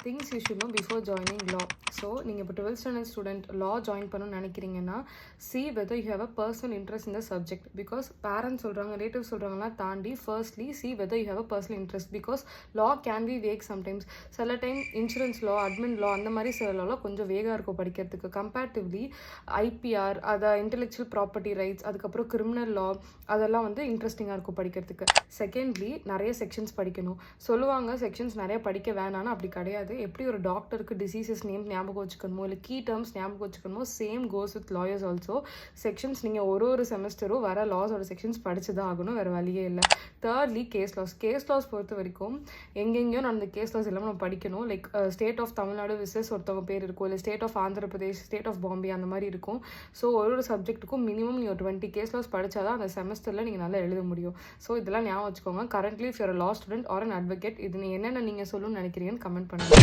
Things you should know before joining law. So நீங்கள் இப்போ 12th standard student லா join பண்ணணும்னு நினைக்கிறீங்கன்னா see whether you have a personal interest in the subject. Because parents சொல்கிறாங்க, relative சொல்கிறாங்கலாம் தாண்டி firstly see whether you have a personal interest. Because law can be wake sometimes. சில time insurance லா, admin லா அந்த மாதிரி சில லாலாம் கொஞ்சம் வேகாக இருக்கும் படிக்கிறதுக்கு. கம்பேரிட்டிவ்லி ஐபிஆர், அதை இன்டெலெக்சுவல் ப்ராப்பர்ட்டி ரைட்ஸ், அதுக்கப்புறம் கிரிமினல் லா, அதெல்லாம் வந்து இன்ட்ரெஸ்டிங்காக இருக்கும் படிக்கிறதுக்கு. செகண்ட்லி நிறைய செக்ஷன்ஸ் படிக்கணும். சொல்லுவாங்க செக்ஷன்ஸ் நிறைய படிக்க வேணான்னு, அப்படி கிடையாது. எப்படி ஒரு டாக்டருக்கு டிசீசஸ் நேம் ஞாபகம் வச்சுக்கணுமோ, இல்லை கீ டேர்ம்ஸ் ஞாபகம் வச்சுக்கணுமோ, same goes with lawyers also. Sections நீங்கள் ஒரு செமஸ்டரும் வர லாஸோட செக்ஷன்ஸ் படிச்சு தான் ஆகணும், வேறு வழியே இல்லை. Thirdly case laws. Case laws பொறுத்த வரைக்கும் எங்கெங்கேயோ நடந்த கேஸ் லாஸ் எல்லாமே நம்ம படிக்கணும். Like state of Tamil Nadu versus ஒருத்தவங்க பேர் இருக்கும், இல்லை state of Andhra Pradesh, state of Bombay, அந்த மாதிரி இருக்கும். ஸோ ஒரு சப்ஜெக்ட்டுக்கும் மினிமம் நீங்கள் 20 கேஸ் லாஸ் படித்தாதான் அந்த செமஸ்டரில் நீங்கள் நல்லா எழுத முடியும். ஸோ இதெல்லாம் ஞாபகம் வச்சுக்கோங்க. Currently if your law student are an advocate, இது என்னென்ன நீங்கள் சொல்லணும்னு நினைக்கிறீங்கன்னு கமெண்ட் பண்ணுங்கள்.